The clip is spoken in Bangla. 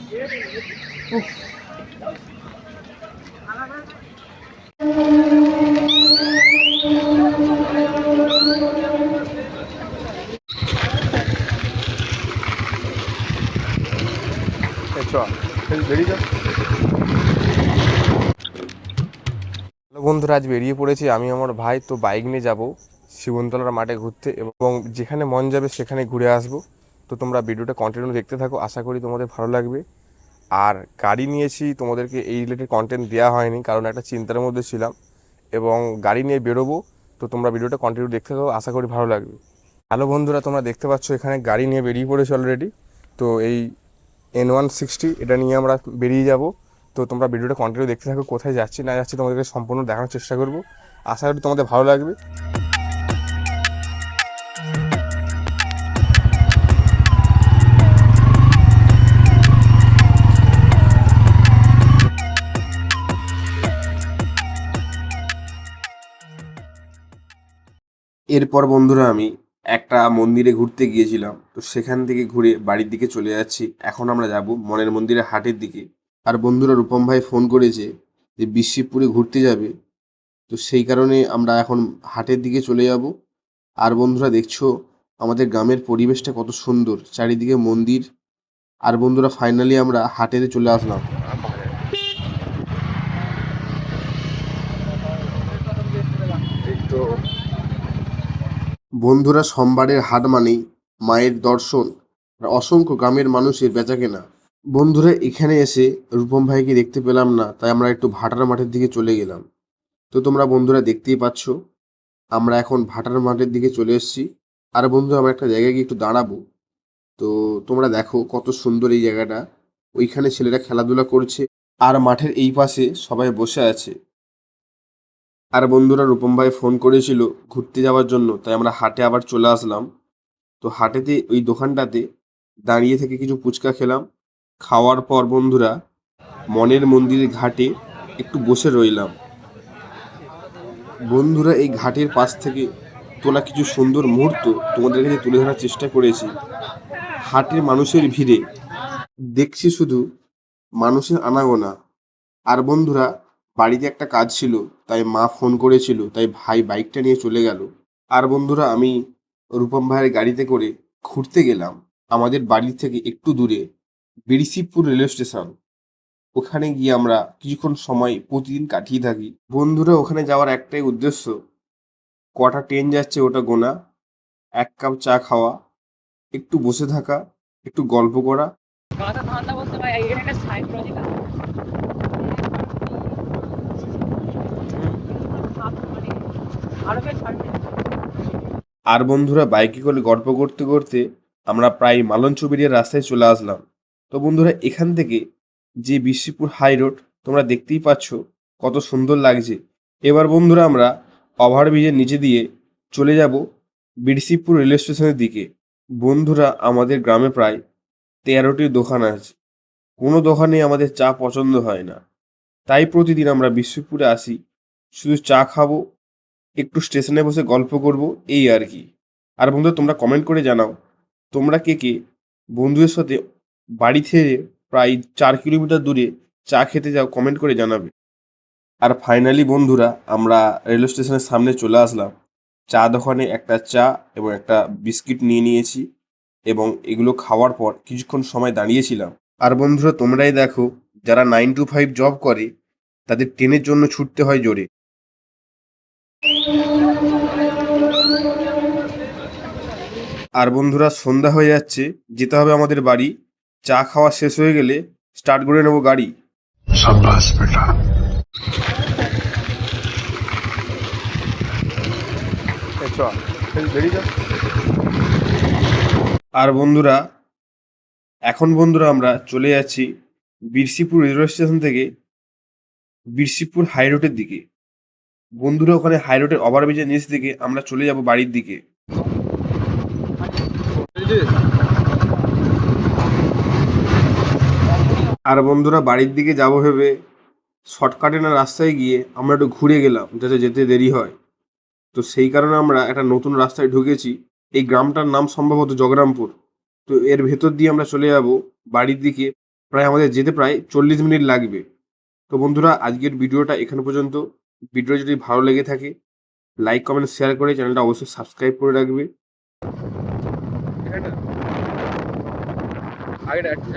হ্যালো বন্ধুরা, আজ বেরিয়ে পড়েছি আমি আমার ভাই তো বাইক নিয়ে যাব শিবনতলার মাঠে ঘুরতে এবং যেখানে মন যাবে সেখানে ঘুরে আসব। তো তোমরা ভিডিওটা কন্টিনিউ দেখতে থাকো, আশা করি তোমাদের ভালো লাগবে। আর গাড়ি নিয়েছি, তোমাদেরকে এই রিলেটেড কন্টেন্ট দেওয়া হয়নি কারণ একটা চিন্তার মধ্যে ছিলাম এবং গাড়ি নিয়ে বেরোবো। তো তোমরা ভিডিওটা কন্টিনিউ দেখতে থাকো, আশা করি ভালো লাগবে। হ্যালো বন্ধুরা, তোমরা দেখতে পাচ্ছ এখানে গাড়ি নিয়ে বেরিয়ে পড়েছি অলরেডি। তো এই N160 এটা নিয়ে আমরা বেরিয়ে যাব। তো তোমরা ভিডিওটা কন্টিনিউ দেখতে থাকো, কোথায় যাচ্ছি না যাচ্ছি তোমাদেরকে সম্পূর্ণ দেখানোর চেষ্টা করব, আশা করি তোমাদের ভালো লাগবে। এরপর বন্ধুরা আমি একটা মন্দিরে ঘুরতে গিয়েছিলাম, তো সেখান থেকে ঘুরে বাড়ির দিকে চলে যাচ্ছি। এখন আমরা যাব মনের মন্দিরের হাটের দিকে। আর বন্ধুরা, রূপম ভাই ফোন করেছে যে বিশ্বপুরে ঘুরতে যাবে, তো সেই কারণে আমরা এখন হাটের দিকে চলে যাব। আর বন্ধুরা দেখছো আমাদের গ্রামের পরিবেশটা কত সুন্দর, চারিদিকে মন্দির। আর বন্ধুরা ফাইনালি আমরা হাটেতে চলে আসলাম। বন্ধুরা, সোমবারের হাট মানেই মায়ের দর্শন আর অসংখ্য গ্রামের মানুষের বেচাকেনা। বন্ধুরা, এখানে এসে রূপম ভাইকে দেখতে পেলাম না, তাই আমরা একটু ভাটার মাঠের দিকে চলে গেলাম। তো তোমরা বন্ধুরা দেখতেই পাচ্ছ আমরা এখন ভাটার মাঠের দিকে চলে এসেছি। আর বন্ধু, আমরা একটা জায়গায় গিয়ে একটু দাঁড়াবো। তো তোমরা দেখো কত সুন্দর এই জায়গাটা। ওইখানে ছেলেরা খেলাধুলা করছে আর মাঠের এই পাশে সবাই বসে আছে। আর বন্ধুরা, রূপম ভাই ফোন করেছিল ঘুরতে যাওয়ার জন্য, তাই আমরা হাটে আবার চলে আসলাম। তো হাটেতে ওই দোকানটাতে দাঁড়িয়ে থেকে কিছু ফুচকা খেলাম। খাওয়ার পর বন্ধুরা মনের মন্দিরের ঘাটে একটু বসে রইলাম। বন্ধুরা, এই ঘাটের পাশ থেকে তোলা কিছু সুন্দর মুহূর্ত তোমাদের কাছে তুলে ধরার চেষ্টা করেছি। হাটের মানুষের ভিড়ে দেখছি শুধু মানুষের আনাগোনা। আর বন্ধুরা, বাড়িতে একটা কাজ ছিল, তাই মা ফোন করেছিল, তাই ভাই বাইকটা নিয়ে চলে গেল। আর বন্ধুরা, আমি রূপম ভাইয়ের গাড়িতে করে ঘুরতে গেলাম আমাদের বাড়ি থেকে একটু দূরে বিরিশিবপুর রেলওয়ে স্টেশন। ওখানে গিয়ে আমরা কিছুক্ষণ সময় প্রতিদিন কাটিয়ে থাকি। বন্ধুরা, ওখানে যাওয়ার একটাই উদ্দেশ্য, কটা ট্রেন যাচ্ছে ওটা গোনা, এক কাপ চা খাওয়া, একটু বসে থাকা, একটু গল্প করা। আর বন্ধুরা, বাইকে করে গল্প করতে করতে আমরা প্রায় মালঞ্চবিড়িয়ার রাস্তায় চলে আসলাম। তো বন্ধুরা, এখান থেকে যে বিশিপুর হাই রোড তোমরা দেখতেই পাচ্ছ কত সুন্দর লাগছে। এবার বন্ধুরা আমরা ওভারব্রিজের নিচে দিয়ে চলে যাব বিরসিপুর রেলওয়ে স্টেশনের দিকে। বন্ধুরা, আমাদের গ্রামে প্রায় 13টি দোকান আছে, কোনো দোকানে আমাদের চা পছন্দ হয় না, তাই প্রতিদিন আমরা বিশ্বপুরে আসি শুধু চা খাবো, একটু স্টেশনে বসে গল্প করব, এই আর কি। আর বন্ধু, তোমরা কমেন্ট করে জানাও তোমরা কে কে বন্ধুদের সাথে বাড়ি থেকে প্রায় 4 কিলোমিটার দূরে চা খেতে যাও, কমেন্ট করে জানাবে। আর ফাইনালি বন্ধুরা আমরা রেলওয়ে স্টেশনের সামনে চলে আসলাম। চা দোকানে একটা চা এবং একটা বিস্কিট নিয়ে নিয়েছি এবং এগুলো খাওয়ার পর কিছুক্ষণ সময় দাঁড়িয়েছিলাম। আর বন্ধুরা, তোমরাই দেখো যারা 9 to 5 জব করে তাদের ট্রেনের জন্য ছুটতে হয় জোরে। আর বন্ধুরা, সন্ধ্যা হয়ে যাচ্ছে, যেতে হবে আমাদের বাড়ি। চা খাওয়া শেষ হয়ে গেলে স্টার্ট করে নেবো গাড়ি। সাব্বাস বেটা। আর বন্ধুরা, এখন বন্ধুরা আমরা চলে যাচ্ছি বিরসিপুর রেলওয়ে স্টেশন থেকে বিরসিপুর হাই রোডের দিকে। বন্ধুরা, ওখানে হাই রোডের ওভারব্রিজের নিচ দিকে আমরা চলে যাব বাড়ির দিকে। আর বন্ধুরা, বাড়ির দিকে যাব ভেবে শর্টকাটে না রাস্তায় গিয়ে আমরা একটু ঘুরে গেলাম যাতে যেতে দেরি হয়। তো সেই কারণে আমরা একটা নতুন রাস্তায় ঢুকেছি। এই গ্রামটার নাম সম্ভবত জগরামপুর। তো এর ভেতর দিয়ে আমরা চলে যাব বাড়ির দিকে। প্রায় আমাদের যেতে প্রায় 40 মিনিট লাগবে। তো বন্ধুরা আজকের ভিডিওটা এখানে পর্যন্ত। ভিডিও যদি ভালো লেগে থাকে লাইক কমেন্ট শেয়ার করে চ্যানেলটা অবশ্যই সাবস্ক্রাইব করে রাখবে। আগেটা একটু